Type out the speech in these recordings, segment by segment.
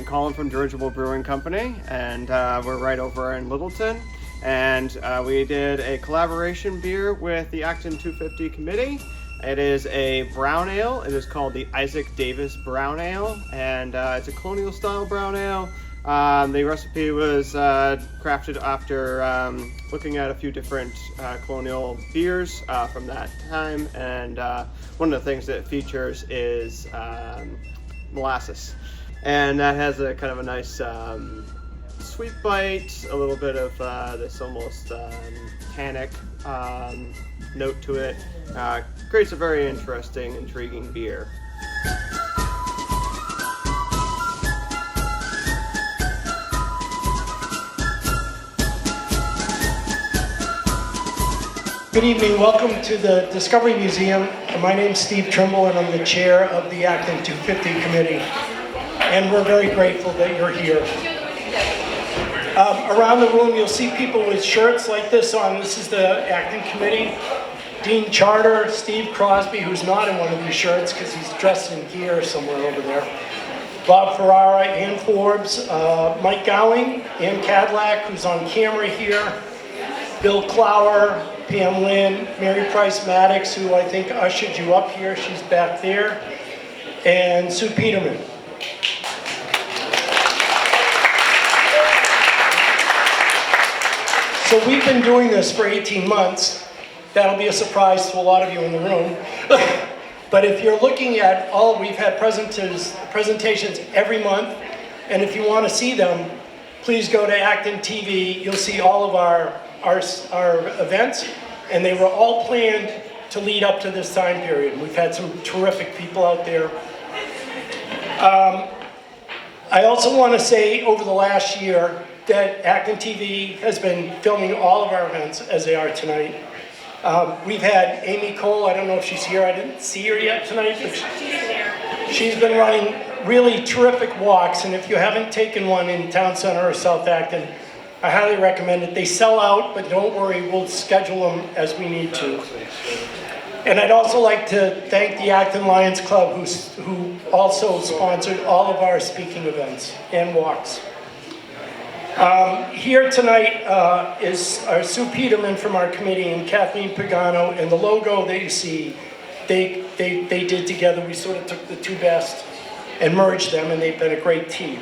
I'm calling from Dirigible Brewing Company, and we're right over in Littleton. And we did a collaboration beer with the Acton 250 committee. It is a brown ale. It is called the Isaac Davis Brown Ale, and it's a colonial style brown ale. The recipe was crafted after looking at a few different colonial beers from that time, and one of the things that it features is molasses, and that has a kind of a nice sweet bite, a little bit of this almost tannic note to it. Creates a very interesting, intriguing beer. Good evening, welcome to the Discovery Museum. My name's Steve Trimble and I'm the chair of the Acton 250 committee. And we're very grateful that you're here. Around the room you'll see people with shirts like this on. This is the Acton committee. Dean Charter, Steve Crosby, who's not in one of these shirts because he's dressed in gear somewhere over there. Bob Ferrara, Ann Forbes, Mike Gowing, Ann Cadillac, who's on camera here, Bill Clower, Pam Lynn, Mary Price Maddox, who I think ushered you up here, she's back there, and Sue Peterman. So we've been doing this for 18 months. That'll be a surprise to a lot of you in the room. But if you're looking at we've had presentations every month, and if you want to see them, please go to ActonTV. You'll see all of our events, and they were all planned to lead up to this time period. We've had some terrific people out there. I also want to say over the last year that ActonTV has been filming all of our events as they are tonight. We've had Amy Cole, I don't know if she's here, I didn't see her yet tonight, but she's been running really terrific walks, and if you haven't taken one in Town Center or South Acton, I highly recommend it. They sell out, but don't worry, we'll schedule them as we need to. And I'd also like to thank the Acton Lions Club, who also sponsored all of our speaking events and walks. Here tonight is our Sue Peterman from our committee and Kathleen Pagano, and the logo that you see, they did together. We sort of took the two best and merged them, and they've been a great team.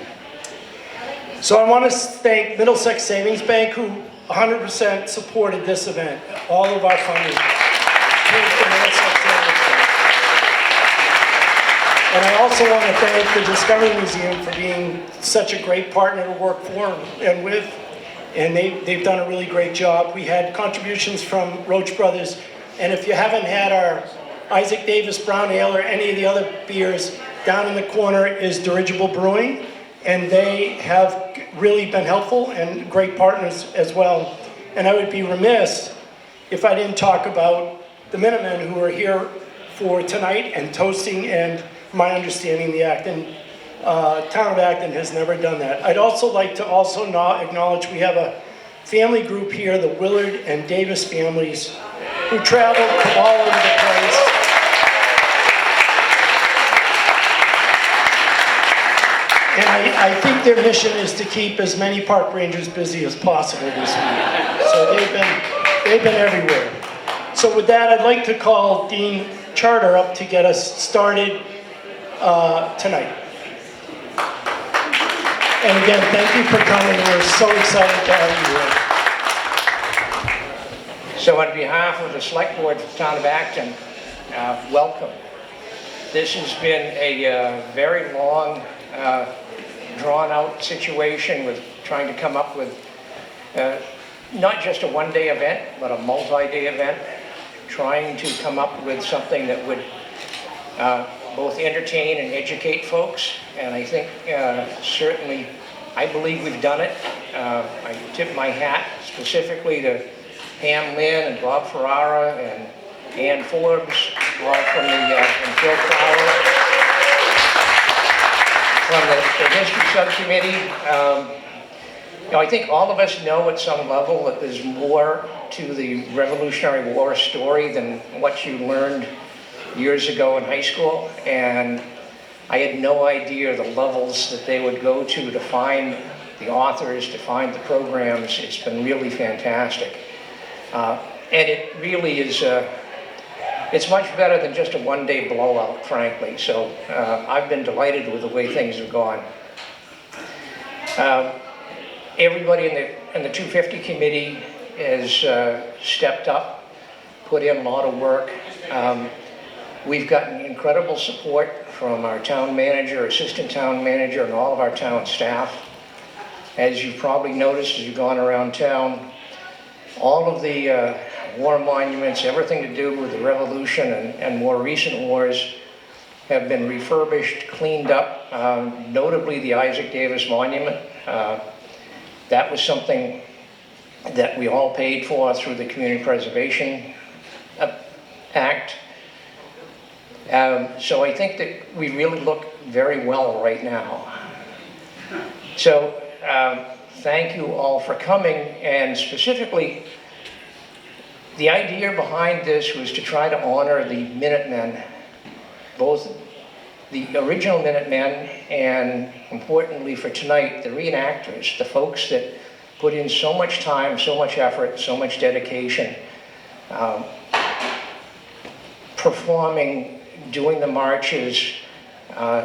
So I want to thank Middlesex Savings Bank, who 100% supported this event. All of our funding came from Middlesex Savings Bank. And I also want to thank the Discovery Museum for being such a great partner to work for and with. And they've done a really great job. We had contributions from Roach Brothers. And if you haven't had our Isaac Davis Brown Ale or any of the other beers, down in the corner is Dirigible Brewing. And they have really been helpful and great partners as well. And I would be remiss if I didn't talk about the Minutemen who are here for tonight and toasting, and my understanding the town of Acton has never done that. I'd also like to acknowledge we have a family group here, the Willard and Davis families, who traveled from all over the place. And I think their mission is to keep as many park rangers busy as possible this week. So they've been everywhere. So with that, I'd like to call Dean Charter up to get us started tonight. And again, thank you for coming. We're so excited to have you here. So on behalf of the Select Board for the Town of Acton, welcome. This has been a very long, drawn-out situation with trying to come up with not just a one-day event, but a multi-day event, trying to come up with something that would both entertain and educate folks. And I think certainly, I believe we've done it. I tip my hat specifically to Pam Lynn and Bob Ferrara and Ann Forbes, all from and Phil Clower from the History Subcommittee. I think all of us know at some level that there's more to the Revolutionary War story than what you learned years ago in high school. And I had no idea the levels that they would go to find the authors, to find the programs. It's been really fantastic. And it really is, it's much better than just a one-day blowout, frankly. So I've been delighted with the way things have gone. Everybody in the 250 committee has stepped up, put in a lot of work. We've gotten incredible support from our town manager, assistant town manager, and all of our town staff. As you've probably noticed as you've gone around town, all of the war monuments, everything to do with the Revolution and more recent wars have been refurbished, cleaned up, notably the Isaac Davis Monument. That was something that we all paid for through the Community Preservation Act. So I think that we really look very well right now. So thank you all for coming, and specifically, the idea behind this was to try to honor the Minutemen, both the original Minutemen and, importantly for tonight, the reenactors, the folks that put in so much time, so much effort, so much dedication, performing, doing the marches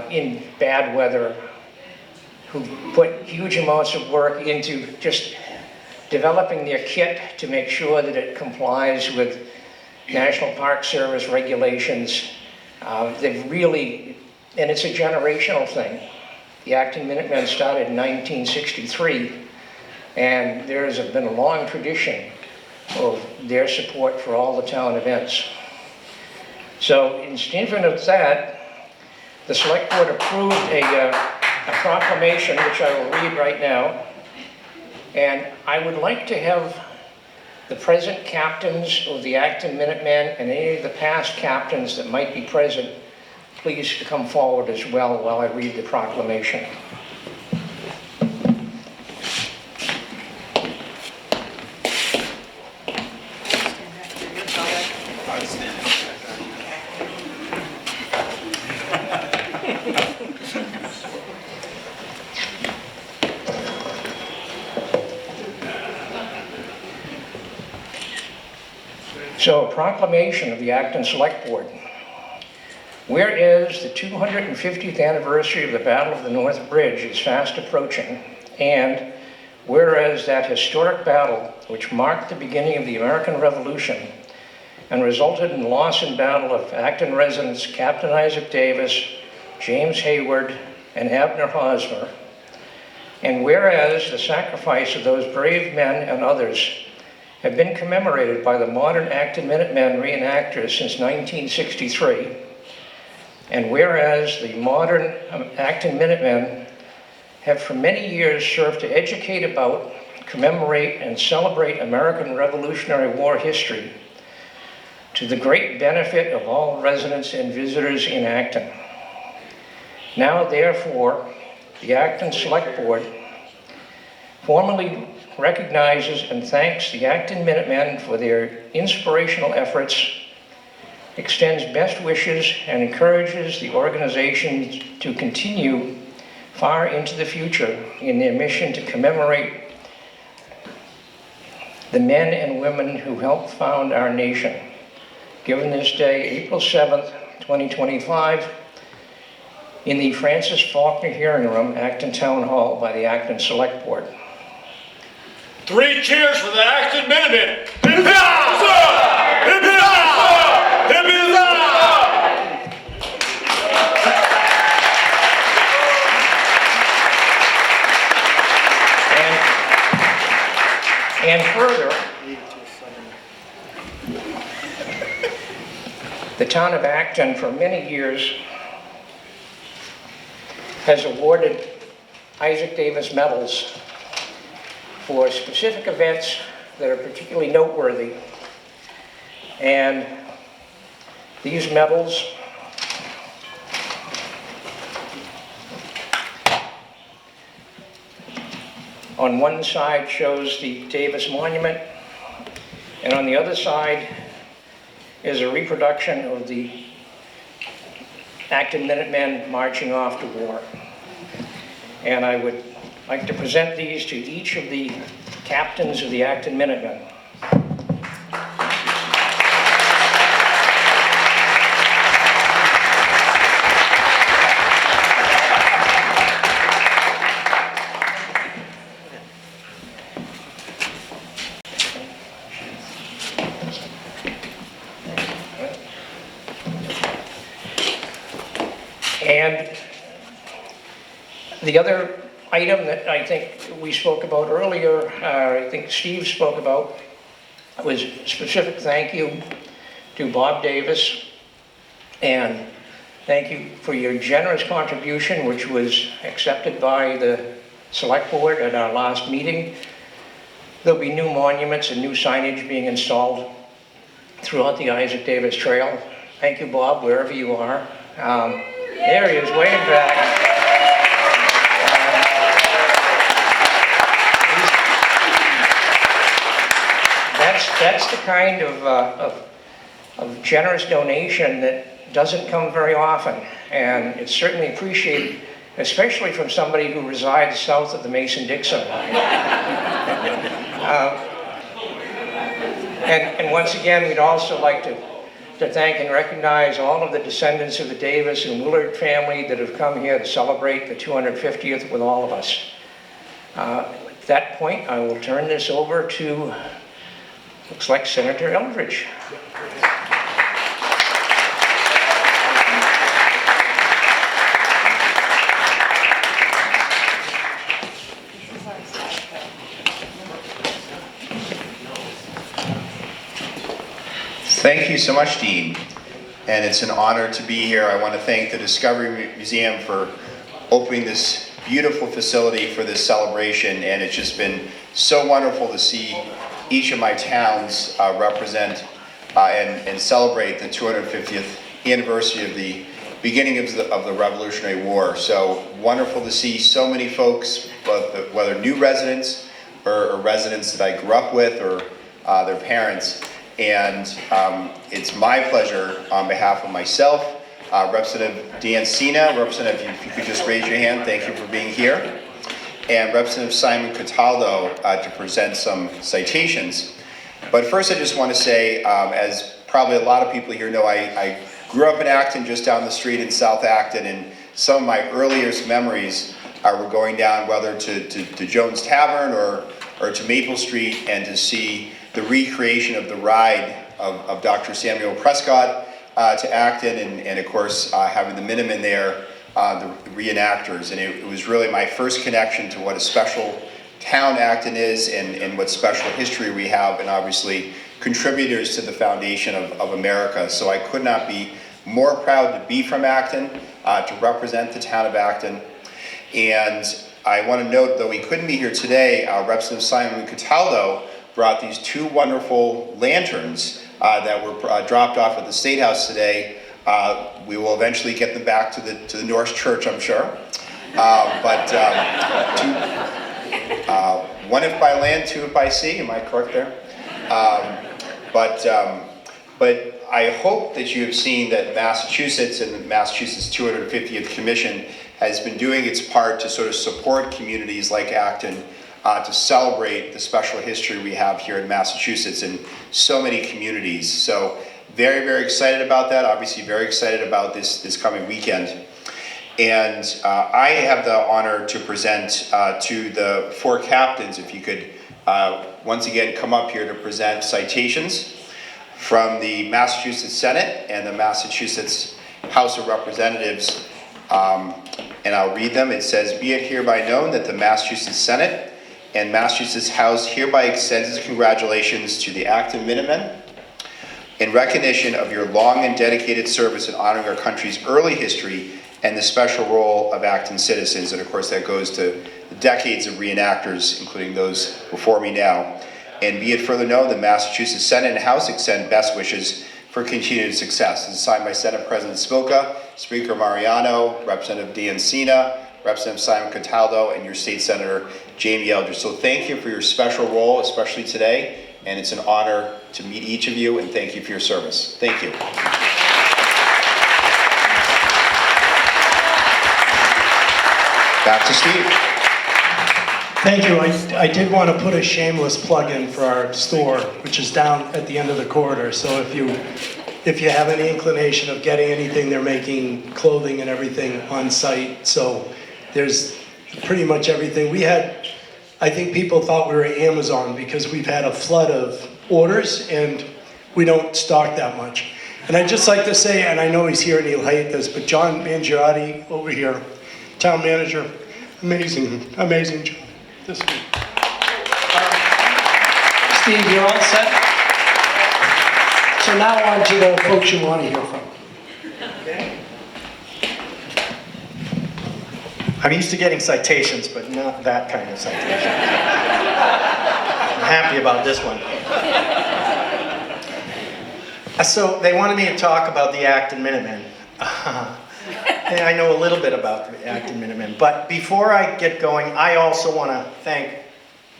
in bad weather, who put huge amounts of work into just developing their kit to make sure that it complies with National Park Service regulations. They've really, and it's a generational thing. The Acton Minutemen started in 1963, and there's been a long tradition of their support for all the town events. So in statement of that, the select board approved a proclamation, which I will read right now. And I would like to have the present captains of the Acton Minutemen and any of the past captains that might be present, please come forward as well while I read the proclamation. So, a proclamation of the Acton Select Board. Whereas the 250th anniversary of the Battle of the North Bridge is fast approaching, and whereas that historic battle, which marked the beginning of the American Revolution and resulted in the loss in battle of Acton residents Captain Isaac Davis, James Hayward, and Abner Hosmer, and whereas the sacrifice of those brave men and others have been commemorated by the modern Acton Minutemen reenactors since 1963, and whereas the modern Acton Minutemen have for many years served to educate about, commemorate, and celebrate American Revolutionary War history to the great benefit of all residents and visitors in Acton. Now, therefore, the Acton Select Board formally recognizes and thanks the Acton Minutemen for their inspirational efforts, extends best wishes, and encourages the organization to continue far into the future in their mission to commemorate the men and women who helped found our nation. Given this day, April 7th, 2025, in the Francis Faulkner Hearing Room, Acton Town Hall, by the Acton Select Board. 3 cheers for the Acton Minutemen! Hip hip! Hip hip! Hip hip! And further, the town of Acton for many years has awarded Isaac Davis medals for specific events that are particularly noteworthy. And these medals on one side shows the Davis Monument, and on the other side is a reproduction of the Acton Minutemen marching off to war. And I would like to present these to each of the captains of the Acton Minutemen. And the other item that I think we spoke about earlier, I think Steve spoke about, was a specific thank you to Bob Davis. And thank you for your generous contribution, which was accepted by the select board at our last meeting. There'll be new monuments and new signage being installed throughout the Isaac Davis Trail. Thank you, Bob, wherever you are. There he is, waving back. That's the kind of generous donation that doesn't come very often, and it's certainly appreciated, especially from somebody who resides south of the Mason-Dixon line. And once again, we'd also like to thank and recognize all of the descendants of the Davis and Willard family that have come here to celebrate the 250th with all of us. At that point, I will turn this over to, looks like Senator Eldridge. Thank you so much, Dean. And it's an honor to be here. I want to thank the Discovery Museum for opening this beautiful facility for this celebration. And it's just been so wonderful to see each of my towns represent and celebrate the 250th anniversary of the beginning of the Revolutionary War. So wonderful to see so many folks, whether new residents or residents that I grew up with or their parents. And it's my pleasure on behalf of myself, Representative Dan Cena, Representative, if you could just raise your hand, thank you for being here, and Representative Simon Cataldo to present some citations. But first I just want to say, as probably a lot of people here know, I grew up in Acton, just down the street in South Acton, and some of my earliest memories were going down whether to Jones Tavern or to Maple Street and to see the recreation of the ride of Dr. Samuel Prescott to Acton, and of course having the Minutemen there, the reenactors. And it was really my first connection to what a special town Acton is and what special history we have, and obviously contributors to the foundation of America. So I could not be more proud to be from Acton, to represent the town of Acton. And I want to note, though we couldn't be here today, Representative Simon Cataldo brought these two wonderful lanterns that were dropped off at the State House today. We will eventually get them back to the Norse Church, I'm sure. One if by land, two if by sea. Am I correct there? But I hope that you have seen that Massachusetts and the Massachusetts 250th Commission has been doing its part to sort of support communities like Acton, to celebrate the special history we have here in Massachusetts in so many communities. So very, very excited about that. Obviously very excited about this coming weekend. And I have the honor to present to the four captains, if you could once again come up here to present citations from the Massachusetts Senate and the Massachusetts House of Representatives. And I'll read them. It says, "Be it hereby known that the Massachusetts Senate and Massachusetts House hereby extends its congratulations to the Acton Minutemen in recognition of your long and dedicated service in honoring our country's early history and the special role of Acton citizens." And of course that goes to the decades of reenactors, including those before me now. "And be it further known, the Massachusetts Senate and House extend best wishes for continued success." This is signed by Senate President Spilka, Speaker Mariano, Representative Dan Cena, Representative Simon Cataldo, and your State Senator Jamie Eldridge. So thank you for your special role, especially today, and it's an honor to meet each of you, and thank you for your service. Thank you. Back to Steve. Thank you. I did want to put a shameless plug in for our store, which is down at the end of the corridor. So if you have any inclination of getting anything, they're making clothing and everything on site. So there's pretty much everything. I think people thought we were Amazon because we've had a flood of orders and we don't stock that much. And I'd just like to say, and I know he's here and he'll hate this, but John Mangiarotti over here, town manager, amazing job this week. Steve, you're all set? So now on to the folks you want to hear from. I'm used to getting citations, but not that kind of citation. I'm happy about this one. So they wanted me to talk about the Acton Minutemen. And I know a little bit about the Acton Minutemen, but before I get going, I also want to thank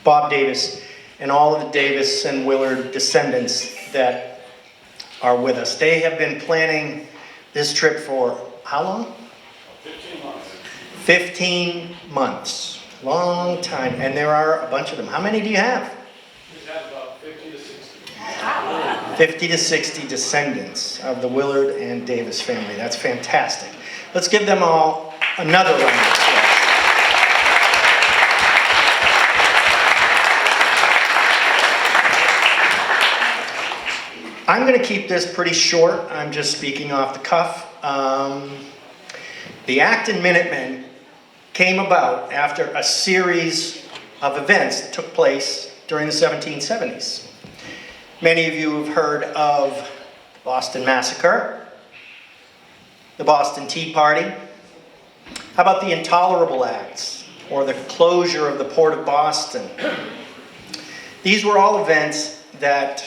Bob Davis and all of the Davis and Willard descendants that are with us. They have been planning this trip for how long? 15 months. 15 months. Long time. And there are a bunch of them. How many do you have? We have about 50 to 60. 50 to 60 descendants of the Willard and Davis family. That's fantastic. Let's give them all another round of applause. I'm going to keep this pretty short. I'm just speaking off the cuff. The Acton Minutemen came about after a series of events that took place during the 1770s. Many of you have heard of the Boston Massacre, the Boston Tea Party. How about the Intolerable Acts, or the closure of the Port of Boston? These were all events that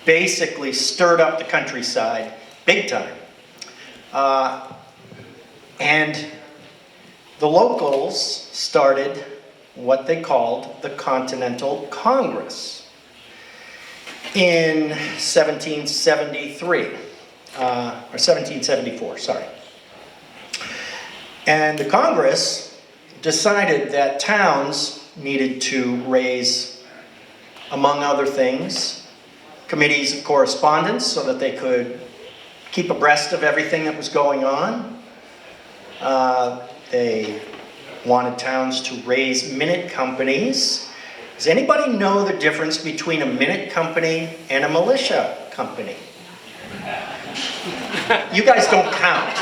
basically stirred up the countryside big time. And the locals started what they called the Continental Congress in 1773, or 1774, sorry. And the Congress decided that towns needed to raise, among other things, committees of correspondence so that they could keep abreast of everything that was going on. They wanted towns to raise minute companies. Does anybody know the difference between a minute company and a militia company? You guys don't count.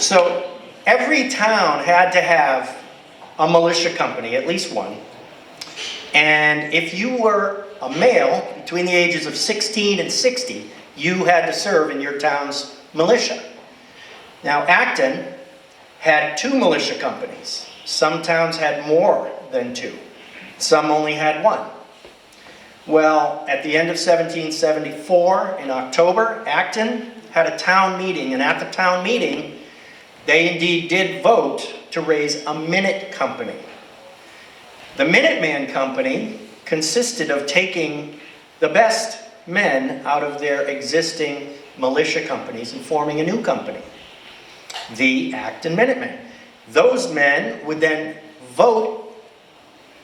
So every town had to have a militia company, at least one. And if you were a male between the ages of 16 and 60, you had to serve in your town's militia. Now, Acton had 2 militia companies. Some towns had more than 2. Some only had 1. Well, at the end of 1774, in October, Acton had a town meeting, and at the town meeting, they indeed did vote to raise a minute company. The Minuteman Company consisted of taking the best men out of their existing militia companies and forming a new company, the Acton Minutemen. Those men would then vote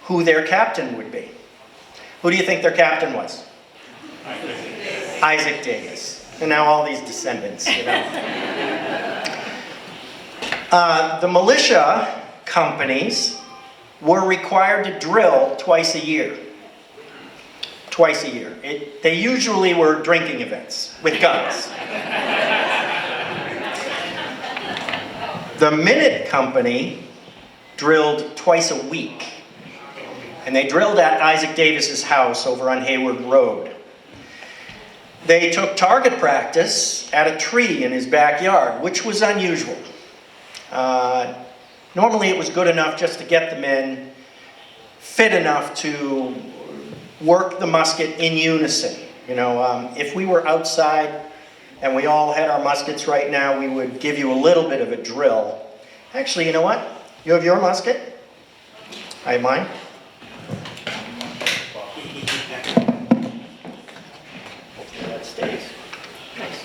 who their captain would be. Who do you think their captain was? Isaac Davis. And now all these descendants, you know. The militia companies were required to drill twice a year. Twice a year. They usually were drinking events with guns. The Minute Company drilled twice a week. And they drilled at Isaac Davis's house over on Hayward Road. They took target practice at a tree in his backyard, which was unusual. Normally it was good enough just to get the men fit enough to work the musket in unison. You know, if we were outside and we all had our muskets right now, we would give you a little bit of a drill. Actually, you know what? You have your musket? I have mine. Hopefully that stays. Nice.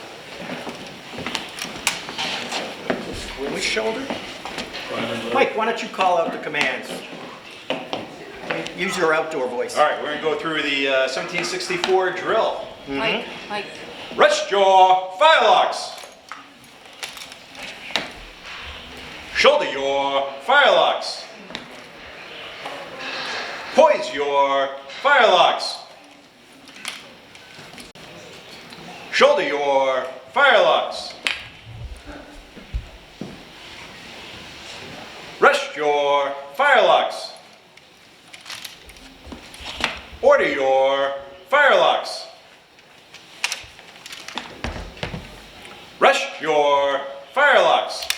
shoulder. Mike, why don't you call out the commands? Use your outdoor voice. All right, we're going to go through the 1764 drill. Mike. Rest your firelocks. Shoulder your firelocks. Poise your firelocks. Shoulder your firelocks. Rest your firelocks. Order your firelocks. Rest your firelocks.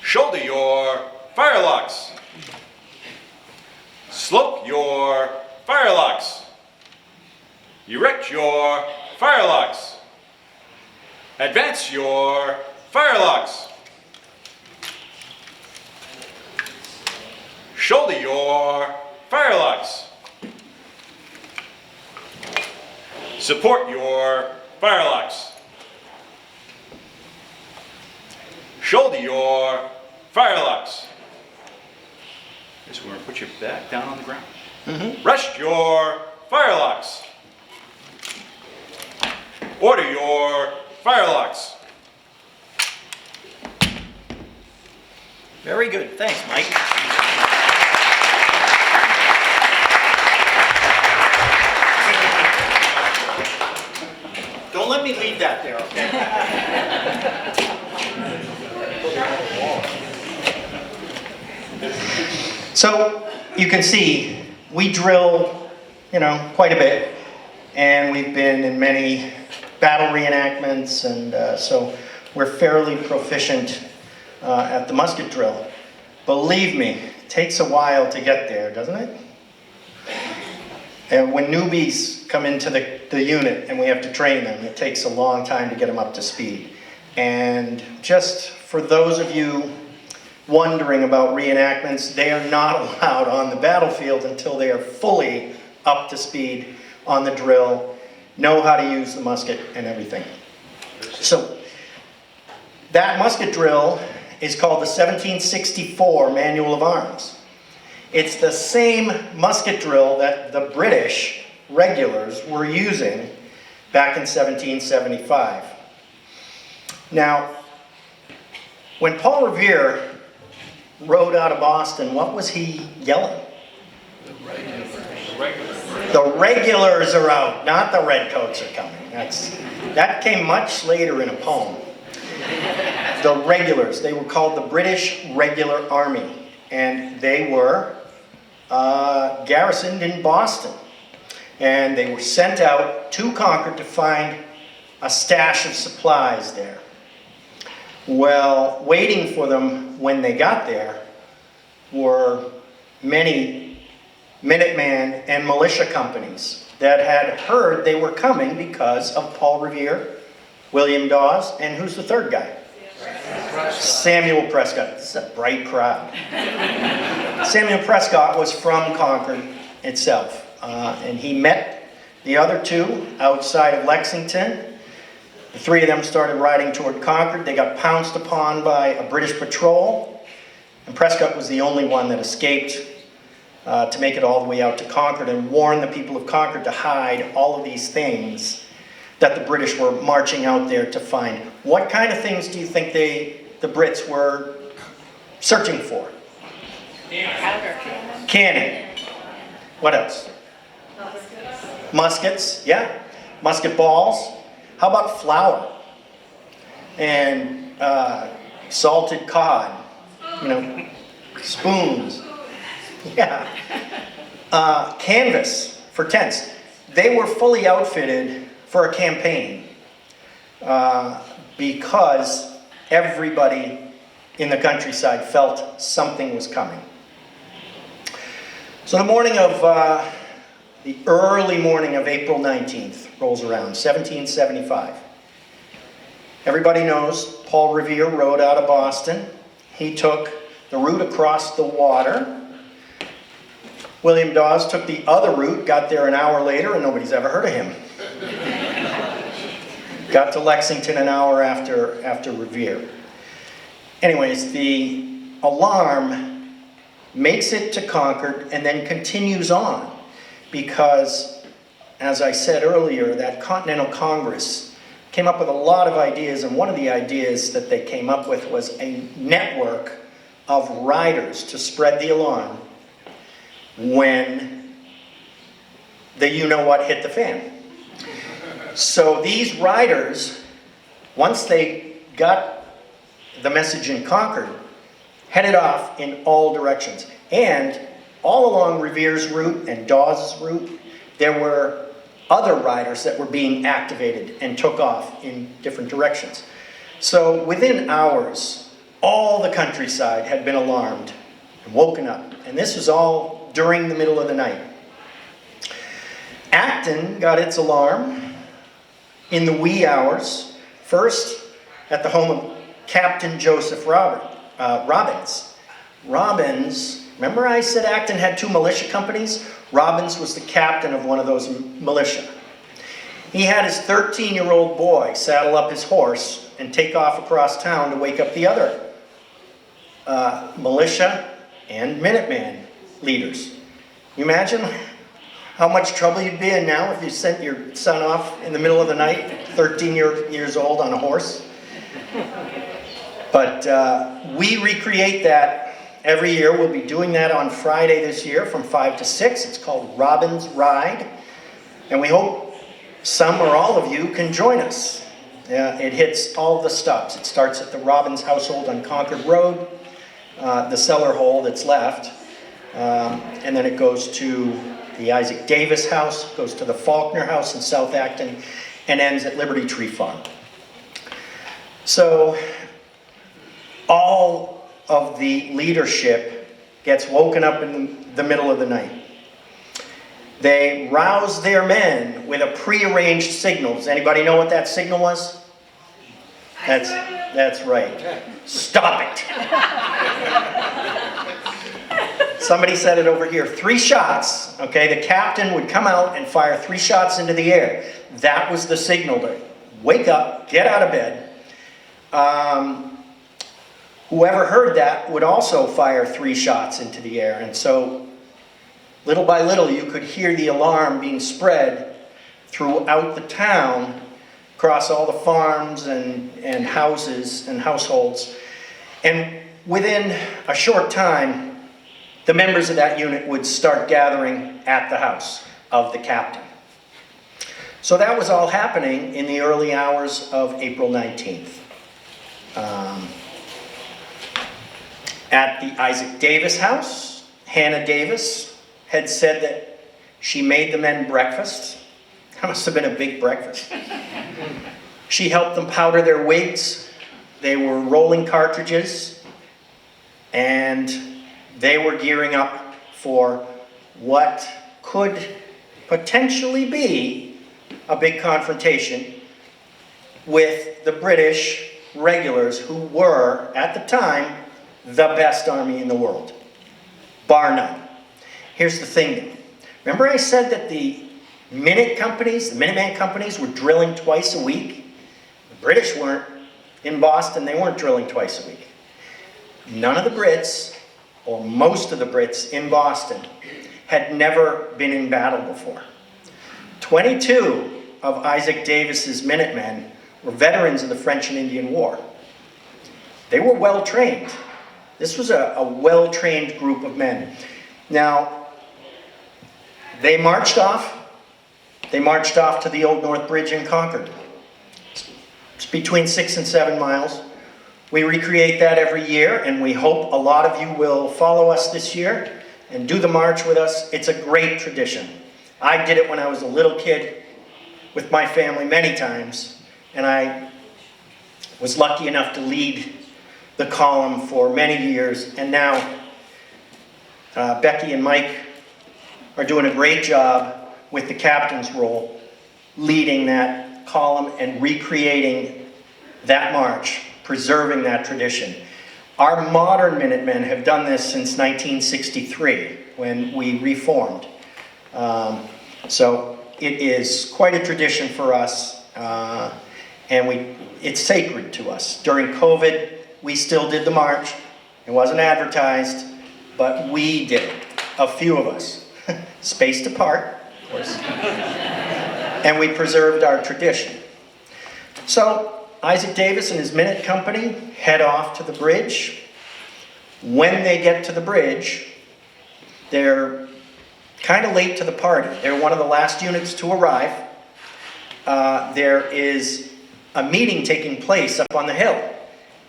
Shoulder your firelocks. Slope your firelocks. Erect your firelocks. Advance your firelocks. Shoulder your firelocks. Support your firelocks. Shoulder your firelocks. So we're going to put your back down on the ground. Rest your firelocks. Order your firelocks. Very good. Thanks, Mike. Don't let me leave that there, okay? So you can see we drill, quite a bit, and we've been in many battle reenactments, and so we're fairly proficient at the musket drill. Believe me, it takes a while to get there, doesn't it? And when newbies come into the unit and we have to train them, it takes a long time to get them up to speed. And just for those of you wondering about reenactments, they are not allowed on the battlefield until they are fully up to speed on the drill, know how to use the musket and everything. So that musket drill is called the 1764 Manual of Arms. It's the same musket drill that the British regulars were using back in 1775. Now, when Paul Revere rode out of Boston, what was he yelling? The regulars are out, not the redcoats are coming. That came much later in a poem. The regulars, they were called the British Regular Army, and they were garrisoned in Boston. And they were sent out to Concord to find a stash of supplies there. Well, waiting for them when they got there were many Minutemen and militia companies that had heard they were coming because of Paul Revere, William Dawes, and who's the third guy? Samuel Prescott. This is a bright crowd. Samuel Prescott was from Concord itself, and he met the other two outside of Lexington. The three of them started riding toward Concord. They got pounced upon by a British patrol, and Prescott was the only one that escaped to make it all the way out to Concord and warn the people of Concord to hide all of these things that the British were marching out there to find. What kind of things do you think the Brits were searching for? Cannon. What else? Muskets, yeah. Musket balls. How about flour? And salted cod. Spoons. Yeah. Canvas for tents. They were fully outfitted for a campaign because everybody in the countryside felt something was coming. So the early morning of April 19th rolls around, 1775. Everybody knows Paul Revere rode out of Boston. He took the route across the water. William Dawes took the other route, got there an hour later, and nobody's ever heard of him. got to Lexington an hour after Revere. Anyways, the alarm makes it to Concord and then continues on because, as I said earlier, that Continental Congress came up with a lot of ideas, and one of the ideas that they came up with was a network of riders to spread the alarm when the you-know-what hit the fan. So these riders, once they got the message in Concord, headed off in all directions. And all along Revere's route and Dawes' route, there were other riders that were being activated and took off in different directions. So within hours, all the countryside had been alarmed and woken up. And this was all during the middle of the night. Acton got its alarm in the wee hours, first at the home of Captain Joseph Robbins. Robbins, remember I said Acton had 2 militia companies? Robbins was the captain of one of those militia. He had his 13-year-old boy saddle up his horse and take off across town to wake up the other militia and Minuteman leaders. Can you imagine how much trouble you'd be in now if you sent your son off in the middle of the night, 13 years old on a horse? But we recreate that every year. We'll be doing that on Friday this year from 5 to 6. It's called Robin's Ride. And we hope some or all of you can join us. It hits all the stops. It starts at the Robbins household on Concord Road, the cellar hole that's left. And then it goes to the Isaac Davis house, goes to the Faulkner house in South Acton, and ends at Liberty Tree Farm. So all of the leadership gets woken up in the middle of the night. They rouse their men with a prearranged signal. Does anybody know what that signal was? That's right. Stop it. Somebody said it over here. 3 shots. Okay, the captain would come out and fire 3 shots into the air. That was the signal to wake up, get out of bed. Whoever heard that would also fire 3 shots into the air. And so, little by little, you could hear the alarm being spread throughout the town, across all the farms and houses and households. And within a short time, the members of that unit would start gathering at the house of the captain. So that was all happening in the early hours of April 19th. At the Isaac Davis house, Hannah Davis had said that she made the men breakfast. That must have been a big breakfast. She helped them powder their wigs. They were rolling cartridges, and they were gearing up for what could potentially be a big confrontation with the British regulars, who were, at the time, the best army in the world, bar none. Here's the thing. Remember I said that the Minuteman companies were drilling twice a week? The British weren't. In Boston, they weren't drilling twice a week. None of the Brits, or most of the Brits in Boston, had never been in battle before. 22 of Isaac Davis's Minutemen were veterans of the French and Indian War. They were well trained. This was a well-trained group of men. Now, they marched off. They marched off to the Old North Bridge in Concord. It's between 6 and 7 miles. We recreate that every year, and we hope a lot of you will follow us this year and do the march with us. It's a great tradition. I did it when I was a little kid with my family many times, and I was lucky enough to lead the column for many years, and now Becky and Mike are doing a great job with the captain's role, leading that column and recreating that march, preserving that tradition. Our modern Minutemen have done this since 1963, when we reformed. So it is quite a tradition for us, and it's sacred to us. During COVID, we still did the march. It wasn't advertised, but we did it, a few of us, spaced apart, of course, and we preserved our tradition. So Isaac Davis and his Minute Company head off to the bridge. When they get to the bridge, they're kind of late to the party. They're one of the last units to arrive. There is a meeting taking place up on the hill,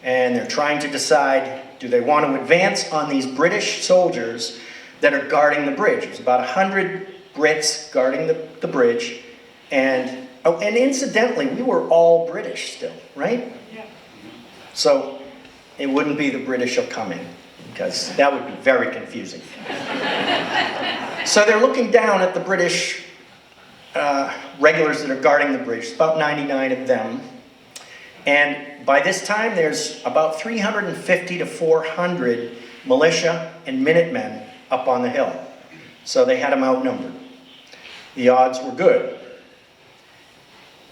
and they're trying to decide, do they want to advance on these British soldiers that are guarding the bridge? There's about 100 Brits guarding the bridge, and incidentally, we were all British still, right? Yeah. So it wouldn't be the British are coming, because that would be very confusing. So they're looking down at the British regulars that are guarding the bridge, about 99 of them. And by this time, there's about 350 to 400 militia and Minutemen up on the hill. So they had them outnumbered. The odds were good.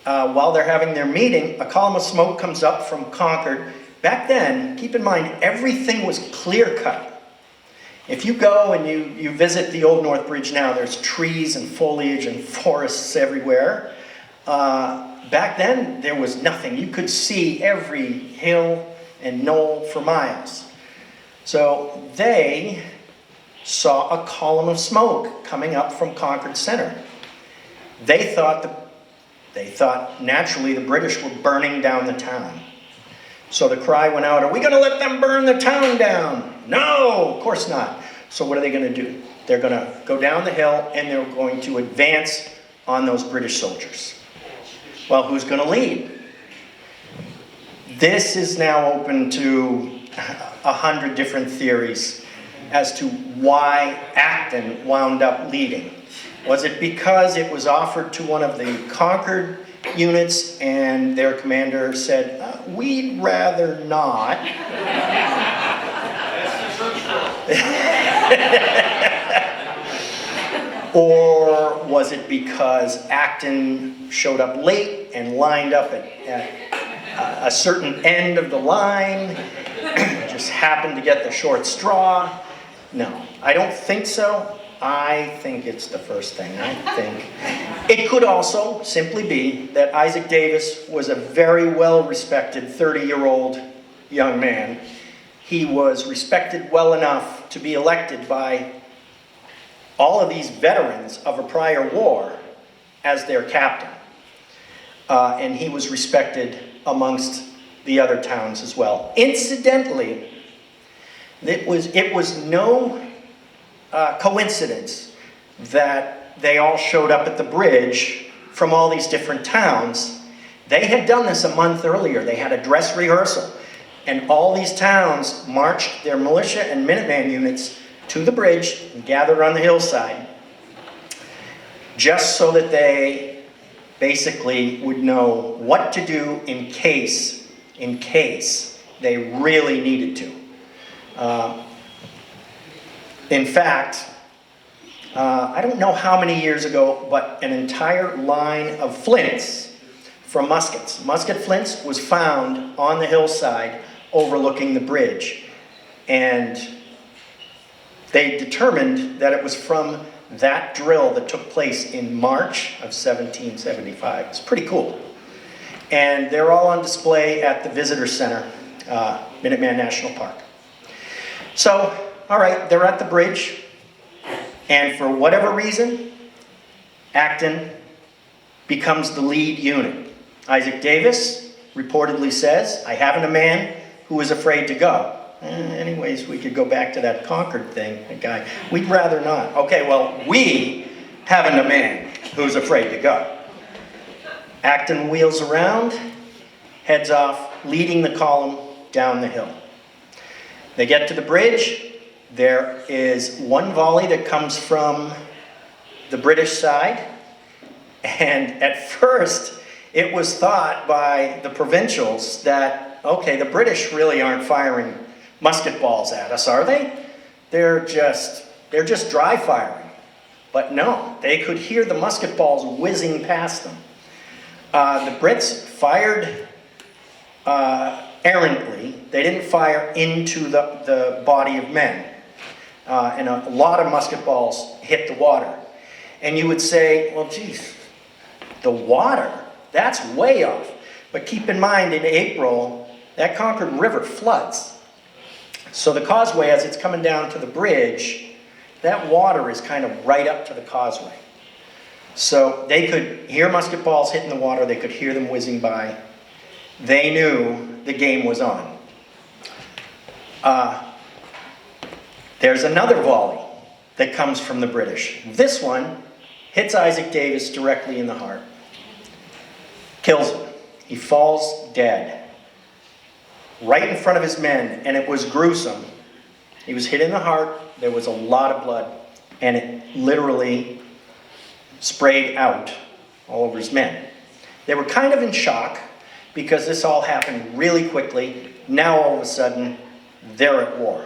While they're having their meeting, a column of smoke comes up from Concord. Back then, keep in mind, everything was clear-cut. If you go and you visit the Old North Bridge now, there's trees and foliage and forests everywhere. Back then, there was nothing. You could see every hill and knoll for miles. So they saw a column of smoke coming up from Concord Center. They thought naturally the British were burning down the town. So the cry went out, are we going to let them burn the town down? No, of course not. So what are they going to do? They're going to go down the hill and they're going to advance on those British soldiers. Well, who's going to lead? This is now open to 100 different theories as to why Acton wound up leading. Was it because it was offered to one of the Concord units and their commander said, we'd rather not? Or was it because Acton showed up late and lined up at a certain end of the line, just happened to get the short straw? No, I don't think so. I think it's the first thing. I think it could also simply be that Isaac Davis was a very well-respected 30-year-old young man. He was respected well enough to be elected by all of these veterans of a prior war as their captain. And he was respected amongst the other towns as well. Incidentally, it was no coincidence that they all showed up at the bridge from all these different towns. They had done this a month earlier. They had a dress rehearsal. And all these towns marched their militia and Minuteman units to the bridge and gathered on the hillside, just so that they basically would know what to do in case they really needed to. In fact, I don't know how many years ago, but an entire line of flints from muskets, musket flints, was found on the hillside overlooking the bridge. And they determined that it was from that drill that took place in March of 1775. It's pretty cool. And they're all on display at the Visitor Center, Minuteman National Park. So, all right, they're at the bridge, and for whatever reason, Acton becomes the lead unit. Isaac Davis reportedly says, I haven't a man who is afraid to go. Anyways, we could go back to that Concord thing, the guy. We'd rather not. Okay, well, we haven't a man who's afraid to go. Acton wheels around, heads off, leading the column down the hill. They get to the bridge. There is one volley that comes from the British side. And at first, it was thought by the provincials that, okay, the British really aren't firing musket balls at us, are they? They're just dry firing. But no, they could hear the musket balls whizzing past them. The Brits fired errantly. They didn't fire into the body of men. And a lot of musket balls hit the water. And you would say, well, geez, the water, that's way off. But keep in mind, in April, that Concord River floods. So the causeway, as it's coming down to the bridge, that water is kind of right up to the causeway. So they could hear musket balls hitting the water, they could hear them whizzing by. They knew the game was on. There's another volley that comes from the British. This one hits Isaac Davis directly in the heart. Kills him. He falls dead. Right in front of his men, and it was gruesome. He was hit in the heart, there was a lot of blood, and it literally sprayed out all over his men. They were kind of in shock because this all happened really quickly. Now all of a sudden, they're at war.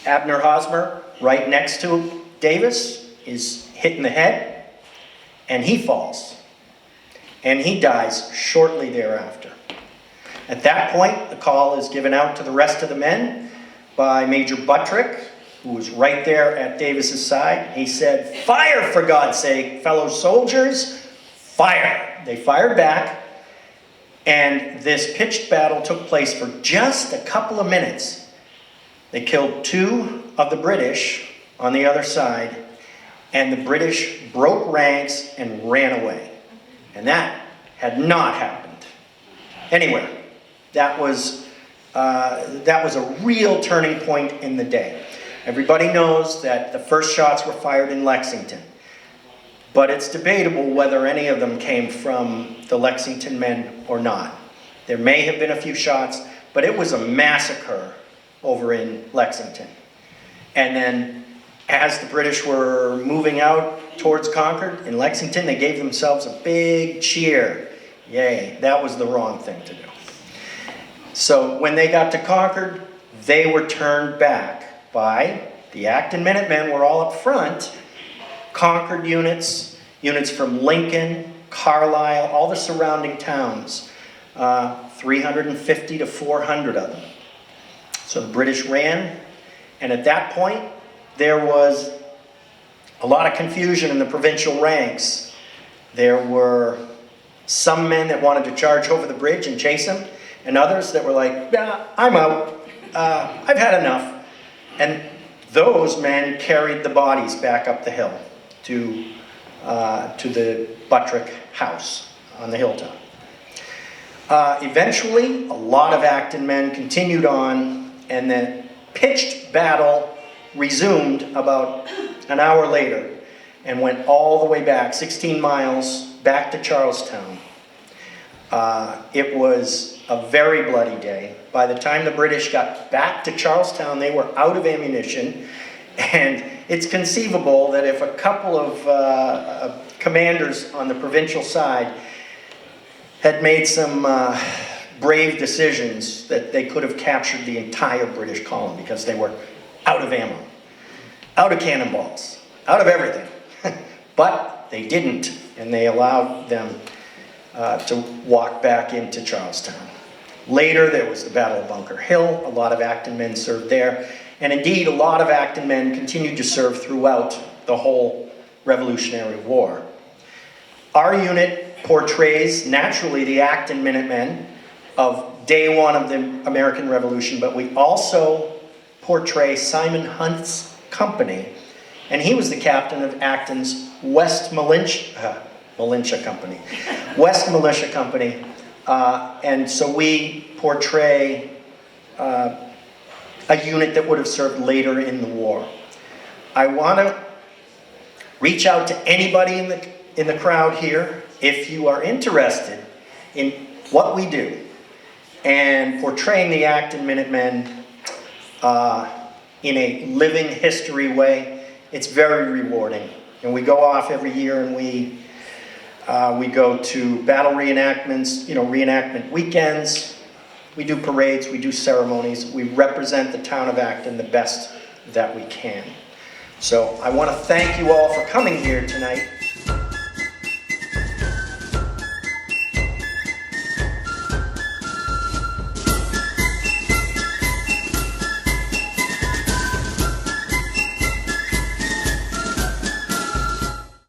Abner Hosmer, right next to Davis, is hit in the head, and he falls. And he dies shortly thereafter. At that point, the call is given out to the rest of the men by Major Buttrick, who was right there at Davis's side. He said, "Fire, for God's sake, fellow soldiers, fire." They fired back, and this pitched battle took place for just a couple of minutes. They killed 2 of the British on the other side, and the British broke ranks and ran away. And that had not happened anywhere. That was a real turning point in the day. Everybody knows that the first shots were fired in Lexington, but it's debatable whether any of them came from the Lexington men or not. There may have been a few shots, but it was a massacre over in Lexington. And then as the British were moving out towards Concord in Lexington, they gave themselves a big cheer. Yay, that was the wrong thing to do. So when they got to Concord, they were turned back by the Acton Minutemen were all up front. Concord units from Lincoln, Carlisle, all the surrounding towns, 350 to 400 of them. So the British ran, and at that point, there was a lot of confusion in the provincial ranks. There were some men that wanted to charge over the bridge and chase them, and others that were like, "Nah, I'm out. I've had enough." And those men carried the bodies back up the hill to the Buttrick house on the hilltop. Eventually, a lot of Acton men continued on, and the pitched battle resumed about an hour later and went all the way back, 16 miles, back to Charlestown. It was a very bloody day. By the time the British got back to Charlestown, they were out of ammunition, and it's conceivable that if a couple of commanders on the provincial side had made some brave decisions, that they could have captured the entire British column because they were out of ammo, out of cannonballs, out of everything. But they didn't, and they allowed them to walk back into Charlestown. Later, there was the Battle of Bunker Hill. A lot of Acton men served there. And indeed, a lot of Acton men continued to serve throughout the whole Revolutionary War. Our unit portrays, naturally, the Acton Minutemen of day one of the American Revolution, but we also portray Simon Hunt's company, and he was the captain of Acton's West Militia Company. West Militia Company. And so we portray a unit that would have served later in the war. I want to reach out to anybody in the crowd here. If you are interested in what we do and portraying the Acton Minutemen in a living history way, it's very rewarding. And we go off every year and we go to battle reenactments, reenactment weekends. We do parades, we do ceremonies. We represent the town of Acton the best that we can. So I want to thank you all for coming here tonight.